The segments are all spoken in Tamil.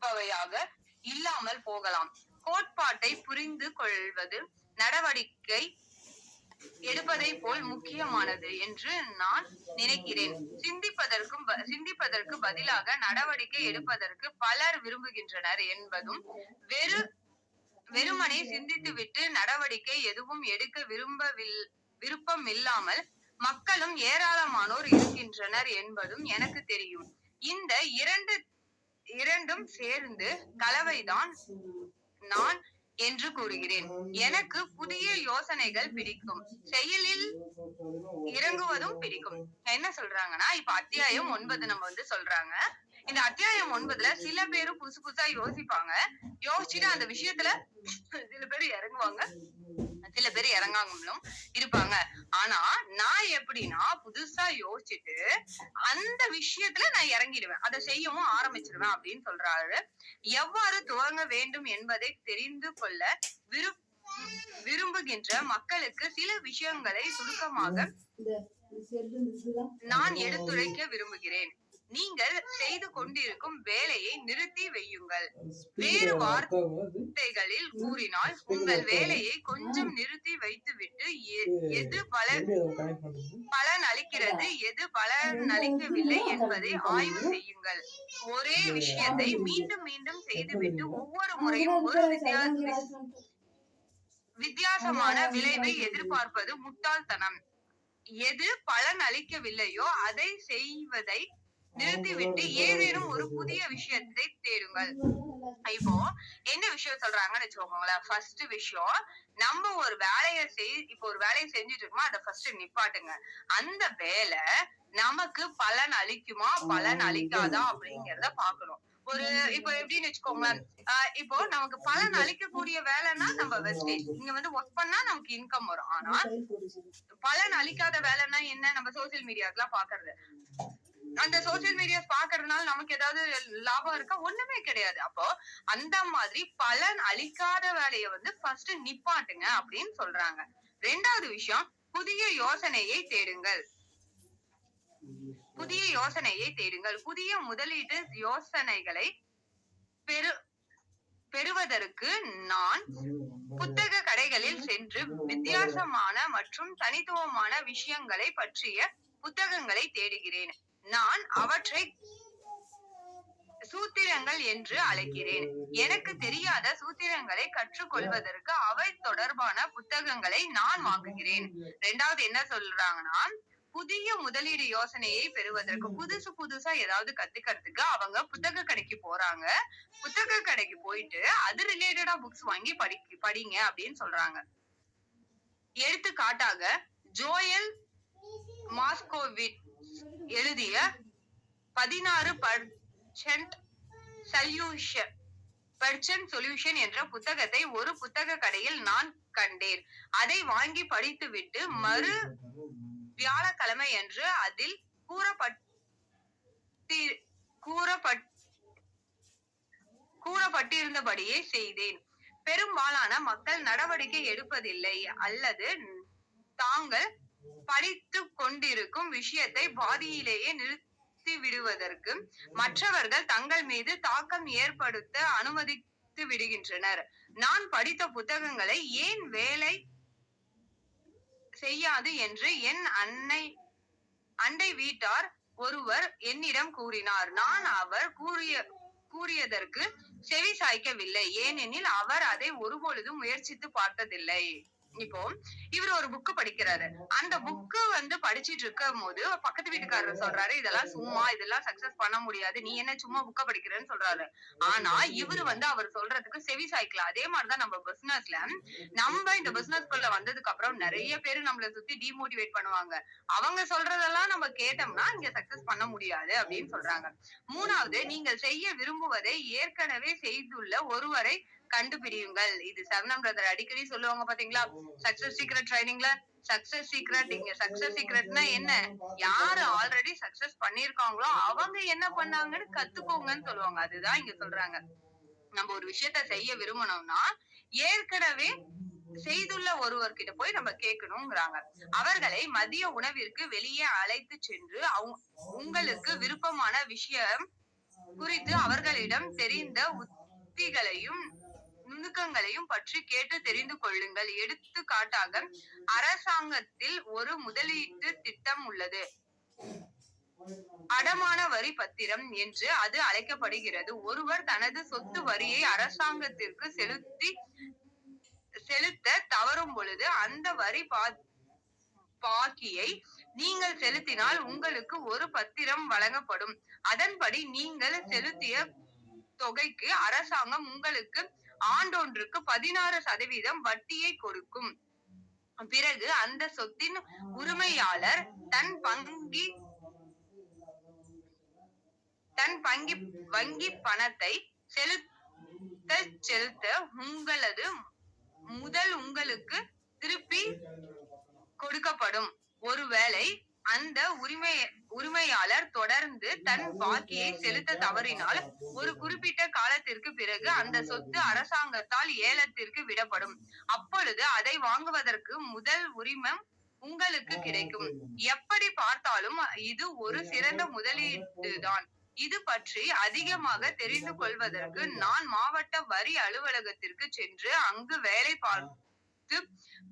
இருப்பவையாக இல்லாமல் போகலாம். கோட்பாட்டை புரிந்து கொள்வது நடவடிக்கை எடுப்பதை போல் முக்கியமானது என்று நான் நினைக்கிறேன். சிந்திப்பதற்கு பதிலாக நடவடிக்கை எடுப்பதற்கு பலர் விரும்புகின்றனர் என்பதும் வெறுமனே சிந்தித்துவிட்டு நடவடிக்கை எதுவும் எடுக்க விருப்பமில்லாமல் மக்களும் ஏராளமானோர் இருக்கின்றனர் என்பதும் எனக்கு தெரியும். இந்த இரண்டும் சேர்ந்து கலவைதான் நான் என்று கூறுகிறேன். எனக்கு புதிய யோசனைகள் பிடிக்கும், செயலில் இறங்குவதும் பிடிக்கும். என்ன சொல்றாங்கன்னா, இப்ப அத்தியாயம் 9 நம்ம சொல்றாங்க. இந்த அத்தியாயம் 9ல சில பேரு புதுசு புதுசா யோசிப்பாங்க. யோசிச்சுட்டு அந்த விஷயத்துல சில பேர் இறங்குவாங்க, சில பேர் இறங்காமலும் இருப்பாங்க. ஆனா நான் எப்படின்னா, புதுசா யோசிச்சுட்டு அந்த விஷயத்துல நான் இறங்கிடுவேன், அதை செய்யவும் ஆரம்பிச்சிருவேன் அப்படின்னு சொல்றாரு. எவ்வாறு துவங்க வேண்டும் என்பதை தெரிந்து கொள்ள விரும்புகின்ற மக்களுக்கு சில விஷயங்களை சுருக்கமாக நான் எடுத்துரைக்க விரும்புகிறேன். நீங்கள் செய்து கொண்டிருக்கும் வேலையை நிறுத்தி வையுங்கள். வேறு வார்த்தைகளில் கூறினால், உங்கள் வேலையை கொஞ்சம் நிறுத்தி வைத்துவிட்டு எது பலன் அளிக்கிறது, எது பலன் அளிக்கவில்லை என்பதை ஆய்வு செய்யுங்கள். ஒரே விஷயத்தை மீண்டும் மீண்டும் செய்துவிட்டு ஒவ்வொரு முறையும் ஒரு வித்தியாசமான விளைவை எதிர்பார்ப்பது முட்டாள்தனம். எது பலன் அளிக்கவில்லையோ அதை செய்வதை நிறுத்திவிட்டு ஏதேனும் ஒரு புதிய விஷயத்தை தேடுங்கள். இப்போ என்ன விஷயம் சொல்றாங்கன்னு வச்சுக்கோங்களேன். ஃபர்ஸ்ட் விஷயம், நம்ம ஒரு வேலையை செஞ்சுட்டு இருக்கோமா, அதை ஃபர்ஸ்ட் நிப்பாட்டுங்க. அந்த வேலை நமக்கு பலன் அளிக்குமா பலன் அளிக்காதா அப்படிங்கறத பாக்கணும். இப்போ எப்படின்னு வச்சுக்கோங்களேன், இப்போ நமக்கு பலன் அளிக்கக்கூடிய வேலைன்னா நம்ம வெஸ்டேஜ், இங்க ஒர்க் பண்ணா நமக்கு இன்கம் வரும். ஆனா பலன் அளிக்காத வேலைன்னா என்ன, நம்ம சோசியல் மீடியாஸ்லாம் பாக்குறது. அந்த சோசியல் மீடியாஸ் பாக்குறதுனால நமக்கு ஏதாவது லாபம் இருக்கா? ஒண்ணுமே கிடையாது. அப்போ அந்த மாதிரி பலன் அளிக்காத வேலையை ஃபர்ஸ்ட் நிப்பாட்டுங்க அப்படின்னு சொல்றாங்க. ரெண்டாவது விஷயம், புதிய யோசனையை தேடுங்கள். புதிய முதலீட்டு யோசனைகளை பெறுவதற்கு நான் புத்தக கடைகளில் சென்று வித்தியாசமான மற்றும் தனித்துவமான விஷயங்களை பற்றிய புத்தகங்களை தேடுகிறேன். நான் அவற்றை சூத்திரங்கள் என்று அழைக்கிறேன். எனக்கு தெரியாத சூத்திரங்களை கற்றுக்கொள்வதற்கு அவை தொடர்பான புத்தகங்களை நான் வாங்குகிறேன். ரெண்டாவது என்ன சொல்றாங்கன்னா, புதிய முதலீடு யோசனையை பெறுவதற்கு புதுசா ஏதாவது கத்துக்கிறதுக்கு அவங்க புத்தக கடைக்கு போறாங்க. புத்தக கடைக்கு போயிட்டு அது ரிலேட்டடா புக்ஸ் வாங்கி படிங்க அப்படின்னு சொல்றாங்க. எடுத்துக்காட்டாக ஜோயல் மாஸ்கோவிட்ஸ் எழுதிய 16% சொல்யூஷன் என்ற புத்தகத்தை ஒரு புத்தக கடையில் நான் கண்டேன். அதை வாங்கி படித்துவிட்டு மறு வியாழக்கிழமை என்று அதில் கூறப்பட்டிருந்தபடியே செய்தேன். பெரும்பாலான மக்கள் நடவடிக்கை எடுப்பதில்லை அல்லது தாங்கள் படித்துக் கொண்டிருக்கும் விஷயத்தை பாதியிலேயே நிறுத்தி விடுவதற்கு மற்றவர்கள் தங்கள் மீது தாக்கம் ஏற்படுத்த அனுமதித்து விடுகின்றனர். நான் படித்த புத்தகங்களை ஏன் வேலை செய்யாது என்று என் அண்டை வீட்டார் ஒருவர் என்னிடம் கூறினார். நான் அவர் கூறியதற்கு செவி சாய்க்கவில்லை, ஏனெனில் அவர் அதை ஒருபொழுதும் முயற்சித்து பார்த்ததில்லை. இப்போ இவர் ஒரு புக்கு படிக்கிறாரு. அந்த புக்கு படிச்சிட்டு இருக்கும் போது பக்கத்து வீட்டுக்காரர் சொல்றாரு, இதெல்லாம் சும்மா, இதெல்லாம் சக்சஸ் பண்ண முடியாது, நீ என்ன சும்மா புக்க படிக்கிறேன்னு சொல்றாரு. ஆனா இவரு அவர் சொல்றதுக்கு செவி சாய்க்கல. அதே மாதிரிதான் நம்ம பிசினஸ்ல, நம்ம இந்த பிசினஸ்குள்ள வந்ததுக்கு அப்புறம் நிறைய பேரு நம்மளை சுத்தி டிமோட்டிவேட் பண்ணுவாங்க. அவங்க சொல்றதெல்லாம் நம்ம கேட்டோம்னா இங்க சக்சஸ் பண்ண முடியாது அப்படின்னு சொல்றாங்க. மூணாவது, நீங்கள் செய்ய விரும்புவதை ஏற்கனவே செய்துள்ள ஒருவரை கண்டுபிடியுங்கள். இது சரணம் பிரதர் அடிக்கடி சொல்லுவாங்க பாத்தீங்களா, சக்சஸ் சீக்ரெட் ட்ரைனிங்ல. சக்சஸ் சீக்ரெட்னா என்ன, யாரு ஆல்ரெடி சக்சஸ் பண்ணிருக்காங்களோ அவங்க என்ன பண்ணாங்கன்னு கத்துக்கோங்கன்னு சொல்லுவாங்க. அதுதான் இங்க சொல்றாங்க. நம்ம ஒரு விஷயத்த செய்ய விரும்பணும்னா ஏற்கனவே செய்துள்ள ஒருவர்கிட்ட போய் நம்ம கேட்கணும்ங்கிறாங்க. அவர்களை மதிய உணவிற்கு வெளியே அழைத்து சென்று உங்களுக்கு விருப்பமான விஷயம் குறித்து அவர்களிடம் தெரிந்த உத்திகளையும் நுணுக்கங்களையும் பற்றி கேட்டு தெரிந்து கொள்ளுங்கள். எடுத்துக்காட்டாக, அரசாங்கத்தில் ஒரு முதலீட்டு திட்டம் உள்ளது. அடமான வரி பத்திரம் என்று அது அழைக்கப்படுகிறது. ஒருவர் தனது சொத்து வரியை அரசாங்கத்திற்கு செலுத்த தவறும் பொழுது அந்த வரி பாக்கியை நீங்கள் செலுத்தினால் உங்களுக்கு ஒரு பத்திரம் வழங்கப்படும். அதன்படி நீங்கள் செலுத்திய தொகைக்கு அரசாங்கம் உங்களுக்கு ஆண்டொன்றுக்கு 16% வட்டியை கொடுக்கும். பிறகு அந்த சொத்தின் உரிமையாளர் தன் வங்கி பணத்தை செலுத்த உங்களது முதல் உங்களுக்கு திருப்பி கொடுக்கப்படும். ஒருவேளை அந்த உரிமையாளர் தொடர்ந்து தன் பாக்கியை செலுத்த தவறினால் ஒரு குறிப்பிட்ட காலத்திற்கு பிறகு அந்த சொத்து அரசாங்கத்தால் ஏலத்திற்கு விடப்படும். அப்பொழுது அதை வாங்குவதற்கு முதல் உரிமம் உங்களுக்கு கிடைக்கும். எப்படி பார்த்தாலும் இது ஒரு சிறந்த முதலீடுதான். இது பற்றி அதிகமாக தெரிந்து கொள்வதற்கு நான் மாவட்ட வரி அலுவலகத்திற்கு சென்று அங்கு வேலை பார்த்து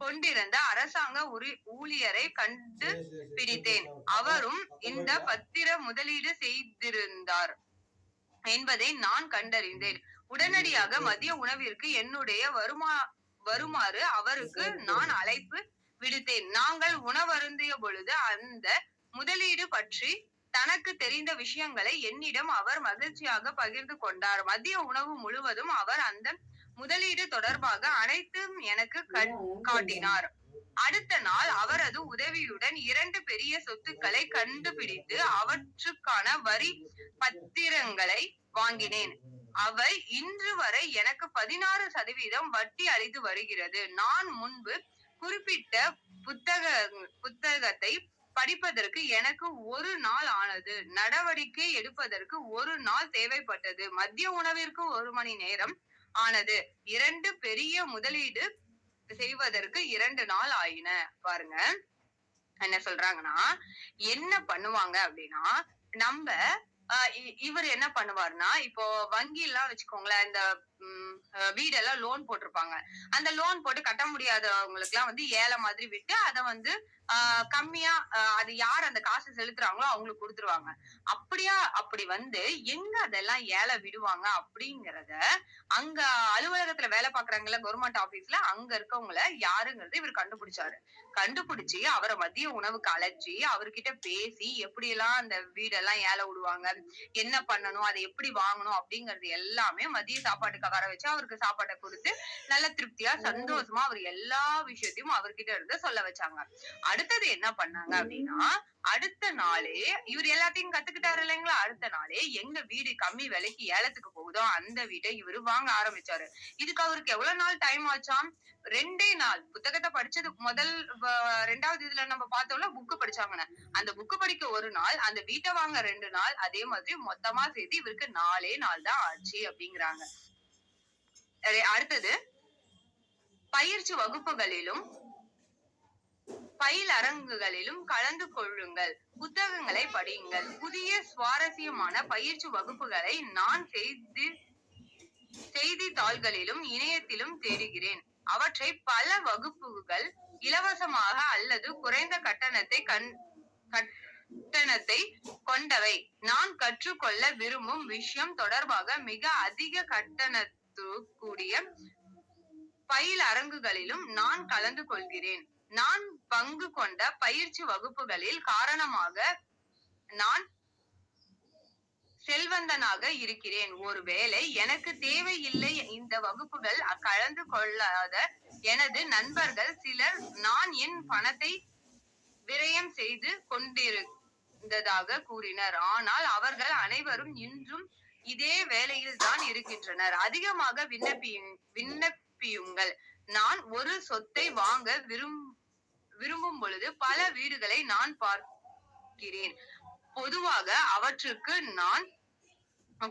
கொண்டிருந்த அரசாங்க ஊழியரை கண்டுபிடித்தேன். அவரும் இந்த பத்திர முதலீடு செய்திருந்தார் என்பதை நான் கண்டறிந்தேன். உடனடியாக மதிய உணவிற்கு என்னுடைய வருமாறு அவருக்கு நான் அழைப்பு விடுத்தேன். நாங்கள் உணவருந்திய பொழுது அந்த முதலீடு பற்றி தனக்கு தெரிந்த விஷயங்களை என்னிடம் அவர் மகிழ்ச்சியாக பகிர்ந்து கொண்டார். மதிய உணவு முழுவதும் அவர் அந்த முதலீடு தொடர்பாக அனைத்தும் எனக்கு காட்டினார். அடுத்த நாள் அவரது உதவியுடன் 2 பெரிய சொத்துக்களை கண்டுபிடித்து அவற்றுக்கான வரி பத்திரங்களை வாங்கினேன். அவை இன்று வரை எனக்கு 16% வட்டி அளித்து வருகிறது. நான் முன்பு குறிப்பிட்ட புத்தகத்தை படிப்பதற்கு எனக்கு 1 நாள் ஆனது. நடவடிக்கை எடுப்பதற்கு 1 நாள் தேவைப்பட்டது. மதிய உணவிற்கு 1 மணி நேரம் ஆனது. 2 பெரிய முதலீடு செய்வதற்கு 2 நாள் ஆயின. பாருங்க என்ன சொல்றாங்கன்னா, என்ன பண்ணுவாங்க அப்படின்னா, நம்ம இவர் என்ன பண்ணுவாருன்னா, இப்போ வங்கி எல்லாம் வச்சுக்கோங்களேன், இந்த வீடெல்லாம் லோன் போட்டிருப்பாங்க. அந்த லோன் போட்டு கட்ட முடியாதவங்களுக்கு எல்லாம் ஏல மாதிரி விட்டு அதை கம்மியா அது யார் அந்த காசு செலுத்துறாங்களோ அவங்களுக்கு கொடுத்துருவாங்க. அப்படி எங்க அதெல்லாம் ஏல விடுவாங்க அப்படிங்கறத அங்க அலுவலகத்துல வேலை பாக்குறாங்கல்ல, கவர்மெண்ட் ஆபீஸ்ல, அங்க இருக்கவங்கள யாருங்கிறது இவர் கண்டுபிடிச்சு அவரை மதிய உணவுக்கு அழைச்சி அவர்கிட்ட பேசி எப்படி எல்லாம் அந்த வீடெல்லாம் ஏல விடுவாங்க, என்ன பண்ணணும், அதை எப்படி வாங்கணும் அப்படிங்கறது எல்லாமே மதிய சாப்பாட்டுக்கு வர வச்சு அவருக்கு சாப்பாட்டை கொடுத்து நல்ல திருப்தியா சந்தோஷமா அவர் எல்லா விஷயத்தையும் அவர்கிட்ட இருந்து சொல்ல வச்சாங்க. அடுத்தது என்ன பண்ணாங்க அப்படின்னா, அடுத்த நாளே இவர் எல்லாத்தையும் கத்துக்கிட்டாரு இல்லைங்களா, அடுத்த நாளே எங்க வீடு கம்மி விலைக்கு ஏலத்துக்கு போகுதோ அந்த வீட்டை இவரு வாங்க ஆரம்பிச்சாரு. இதுக்கு அவருக்கு எவ்வளவு நாள் டைம் ஆச்சாம்? 2 நாள். புத்தகத்தை படிச்சது முதல் 2வது இதுல நம்ம பார்த்தோம்ல, புக்கு படிச்சாங்கன்னு, அந்த புக்கு படிக்க 1 நாள், அந்த வீட்டை வாங்க 2 நாள், அதே மாதிரி மொத்தமா சேர்த்து இவருக்கு 4 நாள் தான் ஆச்சு அப்படிங்கிறாங்க. அடுத்தது, பயிற்சி வகுப்புகளிலும் பயிலரங்குகளிலும் கலந்து கொள்ளுங்கள். புத்தகங்களை படியுங்கள். புதிய சுவாரஸ்யமான பயிற்சி வகுப்புகளை நான் செய்தித்தாள்களிலும் இணையத்திலும் தேடுகிறேன். அவற்றை பல வகுப்புகள் இலவசமாக அல்லது குறைந்த கட்டணத்தை கொண்டவை. நான் கற்றுக்கொள்ள விரும்பும் விஷயம் தொடர்பாக மிக அதிக கட்டணத்துக்கூடிய பயிலரங்குகளிலும் நான் கலந்து கொள்கிறேன். நான் பங்கு கொண்ட பயிற்சி வகுப்புகளில் காரணமாக நான் செல்வந்தனாக இருக்கிறேன். ஒருவேளை எனக்கு தேவையில்லை இந்த வகுப்புகள் கலந்து கொள்ளாத எனது நண்பர்கள் சிலர் நான் என் பணத்தை விரயம் செய்து கொண்டிருந்ததாக கூறினர். ஆனால் அவர்கள் அனைவரும் இன்றும் இதே வேலையில் தான் இருக்கின்றனர். அதிகமாக விண்ணப்பியுங்கள். நான் ஒரு சொத்தை வாங்க விரும்பும் பொழுது பல வீடுகளை நான் பார்க்கிறேன். பொதுவாக அவற்றுக்கு நான்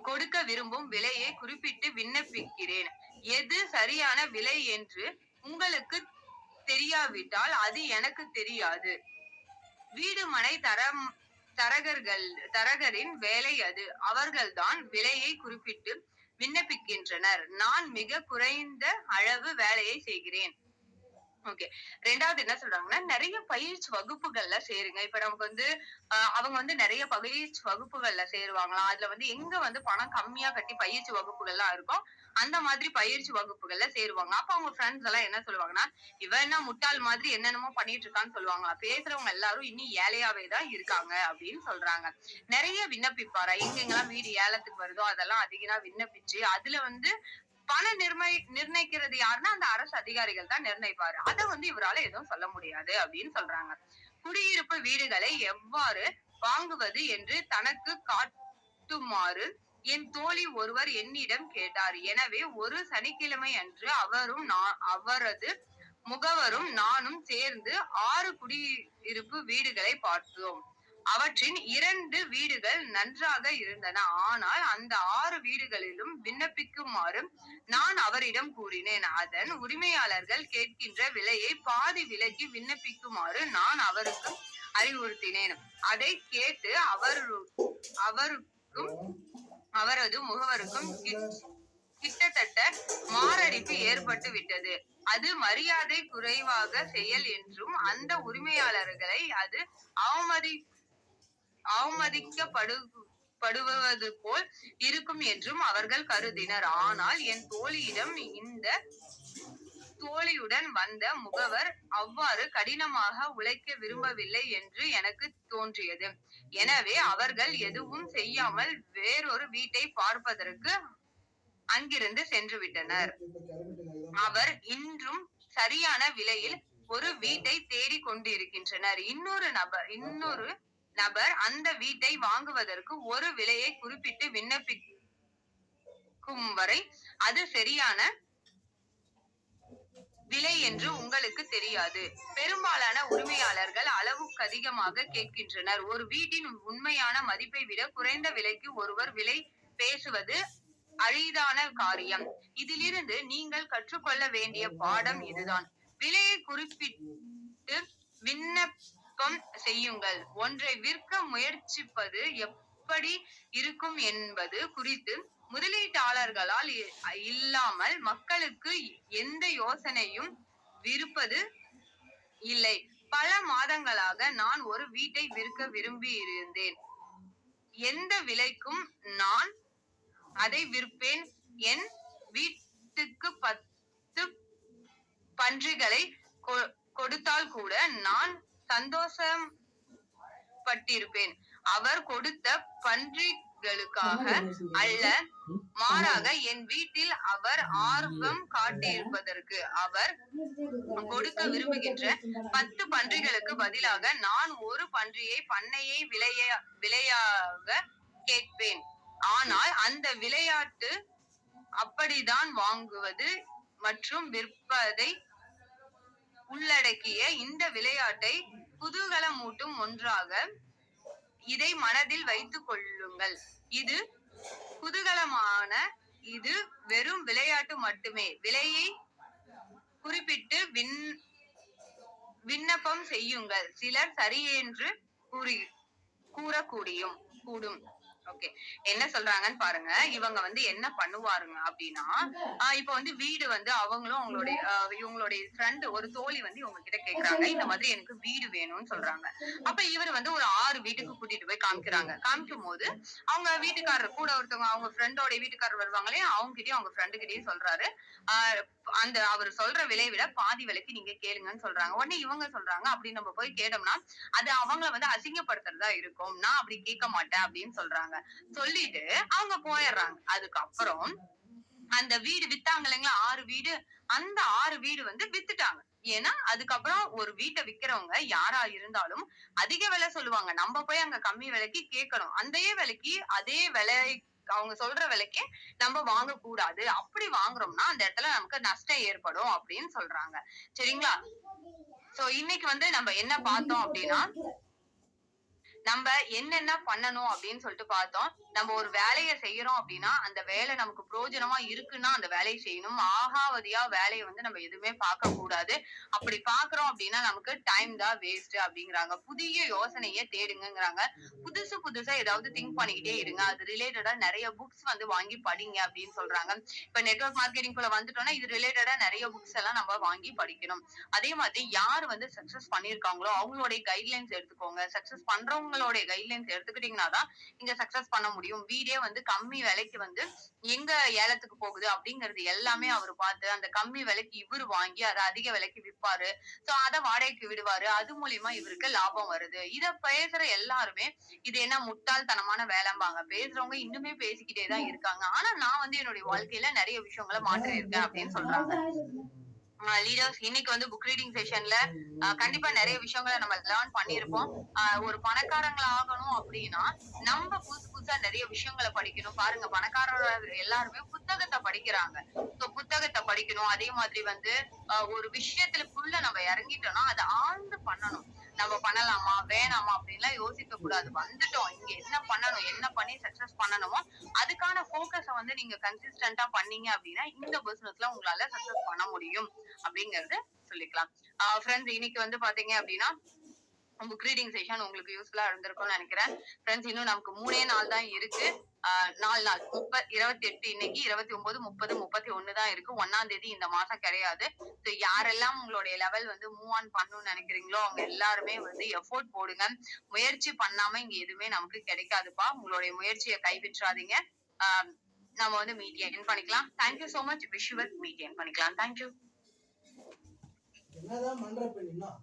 கொடுக்க விரும்பும் விலையை குறிப்பிட்டு விண்ணப்பிக்கிறேன். எது சரியான விலை என்று உங்களுக்கு தெரியாவிட்டால் அது எனக்கு தெரியாது. வீடு மனை தரகரின் வேலை அது. அவர்கள்தான் விலையை குறிப்பிட்டு விண்ணப்பிக்கின்றனர். நான் மிக குறைந்த அளவு வேலையை செய்கிறேன். ஓகே. 2வது என்ன சொல்றாங்கன்னா, நெறைய பயிற்சி வகுப்புகள்ல சேருங்க. இப்ப நமக்கு வந்து அவங்க வந்து நெறைய பயிற்சி வகுப்புகள்ல சேருவாங்களாம். அதுல வந்து எங்க வந்து பணம் கம்மியா கட்டி பயிற்சி வகுப்புகள்லாம் இருக்கோ, அந்த மாதிரி பயிற்சி வகுப்புகள்ல சேருவாங்க. அப்ப அவங்க ஃபிரெண்ட்ஸ் எல்லாம் என்ன சொல்லுவாங்கன்னா, "இவ என்ன முட்டாள் மாதிரி என்னென்னமோ பண்ணிட்டு இருக்கான்னு" சொல்லுவாங்களாம். பேசுறவங்க எல்லாரும் இன்னும் ஏழையாவே தான் இருக்காங்க அப்படின்னு சொல்றாங்க. நெறைய விண்ணப்பிப்பாராம். எங்கெங்கெல்லாம் வீடு ஏலத்துக்கு வருதோ அதெல்லாம் அதிகமா விண்ணப்பிச்சு, அதுல வந்து பணம் நிர்ணயிக்கிறது யாருன்னா, அந்த அரசு அதிகாரிகள் தான் நிர்ணயிப்பாரு. அத வந்து இவரால எதுவும் சொல்ல முடியாது அப்படின்னு சொல்றாங்க. குடியிருப்பு வீடுகளை எவ்வாறு வாங்குவது என்று தனக்கு காட்டுமாறு என் தோழி ஒருவர் என்னிடம் கேட்டார். எனவே ஒரு சனிக்கிழமை அன்று அவரது முகவரும் நானும் சேர்ந்து 6 குடியிருப்பு வீடுகளை பார்த்தோம். அவற்றின் 2 வீடுகள் நன்றாக இருந்தன. ஆனால் அந்த 6 வீடுகளிலும் விண்ணப்பிக்குமாறு நான் அவரிடம் கூறினேன். அதன் உரிமையாளர்கள் கேட்கின்ற விலையை பாதி விலைக்கு விண்ணப்பிக்குமாறு நான் அவருக்கு அறிவுறுத்தினேன். அதை கேட்டு அவருக்கும் அவரது முகவருக்கும் கிட்டத்தட்ட மாரடைப்பு ஏற்பட்டு விட்டது. அது மரியாதை குறைவாக செயல் என்றும் அந்த உரிமையாளர்களை அது அவமதிக்கப்படுவது போல் இருக்கும் என்றும் அவர்கள் கருதினர். ஆனால் என் தோழியுடன் வந்த முகவர் அவ்வாறு கடினமாக உழைக்க விரும்பவில்லை என்று எனக்கு தோன்றியது. எனவே அவர்கள் எதுவும் செய்யாமல் வேறொரு வீட்டை பார்ப்பதற்கு அங்கிருந்து சென்று விட்டனர். அவர் இன்றும் சரியான விலையில் ஒரு வீட்டை தேடிக் கொண்டிருக்கின்றனர். இன்னொரு நபர் அந்த வீட்டை வாங்குவதற்கு ஒரு விலையை குறிப்பிட்டு விண்ணப்பிக்கும் வரை அது சரியான விலை என்று உங்களுக்கு தெரியாது. பெரும்பாலான உரிமையாளர்கள் அளவுக்கு அதிகமாக கேட்கின்றனர். ஒரு வீட்டின் உண்மையான மதிப்பை விட குறைந்த விலைக்கு ஒருவர் விலை பேசுவது அரிதான காரியம். இதிலிருந்து நீங்கள் கற்றுக்கொள்ள வேண்டிய பாடம் இதுதான். விலையை குறிப்பிட்டு விண்ணப்பம் செய்யுங்கள். ஒன்றை விற்க முயற்சிப்பது எப்படி இருக்கும் என்பது குறித்து முதலீட்டாளர்களால் இல்லாமல் மக்களுக்கு எந்த யோசனையும் விருப்பது இல்லை. பல மாதங்களாக நான் ஒரு வீட்டை விற்க விரும்பியிருந்தேன். எந்த விலைக்கும் நான் அதை விற்பேன். என் வீட்டுக்கு 10 பன்றிகளை கொடுத்தால் கூட நான் சந்தோஷப்பட்டிருப்பேன். அவர் கொடுத்த பன்றிகளுக்காக அல்ல, மாறாக என் வீட்டில் அவர் ஆர்வம் காட்டியிருப்பதற்கு. அவர் கொடுக்க விரும்புகின்ற 10 பன்றிகளுக்கு பதிலாக நான் ஒரு பன்றியை பண்ணையை விலையாக கேட்பேன். ஆனால் அந்த விளையாட்டு அப்படித்தான் வாங்குவது மற்றும் விற்பதை உள்ளடக்கிய இந்த விளையாட்டை குதூகலமூட்டும் ஒன்றாக இதை மனதில் வைத்துக் கொள்ளுங்கள். இது குதூகலமான இது வெறும் விளையாட்டு மட்டுமே. விலையை குறிப்பிட்டு விண்ணப்பம் செய்யுங்கள். சிலர் சரியென்று கூறக்கூடும். ஓகே. என்ன சொல்றாங்கன்னு பாருங்க. இவங்க வந்து என்ன பண்ணுவாருங்க அப்படின்னா, இப்ப வந்து வீடு வந்து அவங்களும் இவங்களுடைய ஃப்ரெண்ட் ஒரு தோழி வந்து இவங்க கிட்ட கேக்குறாங்க. இந்த மாதிரி எனக்கு வீடு வேணும்னு சொல்றாங்க. அப்ப இவர் வந்து ஒரு 6 வீட்டுக்கு கூட்டிட்டு போய் காமிக்கிறாங்க. காமிக்கும் போது அவங்க வீட்டுக்காரர் கூட ஒருத்தவங்க அவங்க ஃப்ரெண்டோட வீட்டுக்காரர் வருவாங்களே, அவங்க கிட்டயும் அவங்க ஃப்ரெண்டு கிட்டயும் சொல்றாரு. அவர் சொல்ற விலையை விட பாதி விலைக்கு நீங்க கேளுங்கன்னு சொல்றாங்க. உடனே இவங்க சொல்றாங்க, அப்படி நம்ம போய் கேட்டோம்னா அது அவங்கள வந்து அசிங்கப்படுத்துறதா இருக்கும். நான் அப்படி கேட்க மாட்டேன் அப்படின்னு சொல்றாங்க. சொல்லிட்டு அவங்க போயிடுறாங்க. அதுக்கப்புறம் அந்த வீடு வித்தாங்க இல்லைங்களா 6 வீடு, அந்த 6 வீடு வந்து வித்துட்டாங்க. ஏன்னா அதுக்கப்புறம் ஒரு வீட்டை விக்கிறவங்க யாரா இருந்தாலும் அதிக விலை சொல்லுவாங்க. நம்ம போய் அங்க கம்மி விலைக்கு கேட்கணும். அதே விலை அவங்க சொல்ற விலைக்கு நம்ம வாங்க கூடாது. அப்படி வாங்குறோம்னா அந்த இடத்துல நமக்கு நஷ்டம் ஏற்படும் அப்படின்னு சொல்றாங்க. சரிங்களா? சோ இன்னைக்கு வந்து நம்ம என்ன பார்த்தோம் அப்படின்னா, நம்ம என்னென்ன பண்ணணும் அப்படின்னு சொல்லிட்டு பார்த்தோம். நம்ம ஒரு வேலைய செய்யறோம் அப்படின்னா, அந்த வேலை நமக்கு பிரயோஜனமா இருக்குன்னா அந்த வேலைய செய்யணும். ஆகாவதியா வேலைய வந்து நம்ம எதுவுமே பார்க்கக் கூடாது. அப்படி பார்க்கிறோம் அப்படின்னா நமக்கு டைம் தான் வேஸ்ட் அப்படிங்கிறாங்க. புதிய யோசனைய தேடுங்கங்கிறாங்க. புதுசு புதுசா ஏதாவது திங்க் பண்ணிக்கிட்டே இருங்க. அது ரிலேட்டடா நெறைய புக்ஸ் வந்து வாங்கி படிங்க அப்படின்னு சொல்றாங்க. இப்ப நெட்வொர்க் மார்க்கெட்டிங் குள்ள வந்துட்டோம்னா, இது ரிலேட்டடா நெறைய புக்ஸ் எல்லாம் நம்ம வாங்கி படிக்கணும். அதே மாதிரி யார் வந்து சக்சஸ் பண்ணியிருக்காங்களோ, அவங்களுடைய கைட்லைன்ஸ் எடுத்துக்கோங்க. சக்சஸ் பண்றவங்களுடைய கைட்லைன்ஸ் எடுத்துக்கிட்டீங்கன்னா தான், நீங்க சக்சஸ் பண்ண முடியும். வீடே வந்து கம்மி விலைக்கு வந்து எங்க ஏலத்துக்கு போகுது அப்படிங்கிறது எல்லாமே அவரு பார்த்து, அந்த கம்மி விலைக்கு இவரு வாங்கி, அத அதிக விலைக்கு விப்பாரு. சோ அத வாடகைக்கு விடுவாரு. அது மூலியமா இவருக்கு லாபம் வருது. இத பேசுற எல்லாருமே, இது என்ன முட்டாள்தனமான வேலைம்பாங்க. பேசுறவங்க இன்னுமே பேசிக்கிட்டே தான் இருக்காங்க. ஆனா நான் வந்து என்னுடைய வாழ்க்கையில நெறைய விஷயங்கள மாற்றியிருக்கேன் அப்படின்னு சொல்றாங்க. லீடர்ஸ் இன்னைக்கு வந்து புக் ரீடிங் செஷன்ல கண்டிப்பா நெறைய விஷயங்கள நம்ம லேர்ன் பண்ணியிருப்போம். ஒரு பணக்காரங்களா ஆகணும் அப்படின்னா, நம்ம புதுசு புதுசா நெறைய விஷயங்கள படிக்கணும். பாருங்க பணக்காரர் எல்லாருமே புத்தகத்த படிக்கிறாங்க. சோ புத்தகத்த படிக்கணும். அதே மாதிரி வந்து ஒரு விஷயத்துக்குள்ள நம்ம இறங்கிட்டோம்னா, அத ஆழ்ந்து பண்ணணும். நம்ம பண்ணலாமா? வேணாமா? அப்படின்லாம் யோசிக்கக் கூடாது. வந்துட்டோம். இங்க என்ன பண்ணணும்? என்ன பண்ணி சக்சஸ் பண்ணணுமோ, அதுக்கான ஃபோக்கஸ வந்து நீங்க கன்சிஸ்டன்ட்டா பண்ணீங்க அப்படின்னா, இந்த பிசினஸ்ல உங்களால சக்சஸ் பண்ண முடியும். அப்படிங்கிறது சொல்லிக்கலாம். ஃபிரெண்ட்ஸ் இன்னைக்கு வந்து பாத்தீங்க அப்படின்னா, புக் ரீடிங் செஷன் உங்களுக்கு யூஸ்ஃபுல்லா இருந்திருக்கும்னு நினைக்கிறேன். ஃபிரெண்ட்ஸ் இன்னும் நமக்கு 3 நாள் தான் இருக்கு. 4 நாள் 28 இன்னைக்கு 29, 30, 31 தான் இருக்கு. 1ஆம் தேதி இந்த மாசம் கிடையாது. சோ யாரெல்லாம் உங்களுடைய லெவல் வந்து மூவ் ஆன் பண்ணணும்னு நினைக்கிறீங்களோ, அவங்க எல்லாருமே வந்து எஃபோர்ட் போடுங்க. முயற்சி பண்ணாம இங்க எதுவுமே நமக்கு கிடைக்காதுப்பா. உங்களுடைய முயற்சிய கைவிட்றாதீங்க. ஆ நம்ம வந்து மீட் எண்ட் பண்ணிக்கலாம். Thank you so much. Wish you well. Meet end பண்ணிக்கலாம். Thank you. என்னதான் பண்ற இப்ப நீ இன்னும்?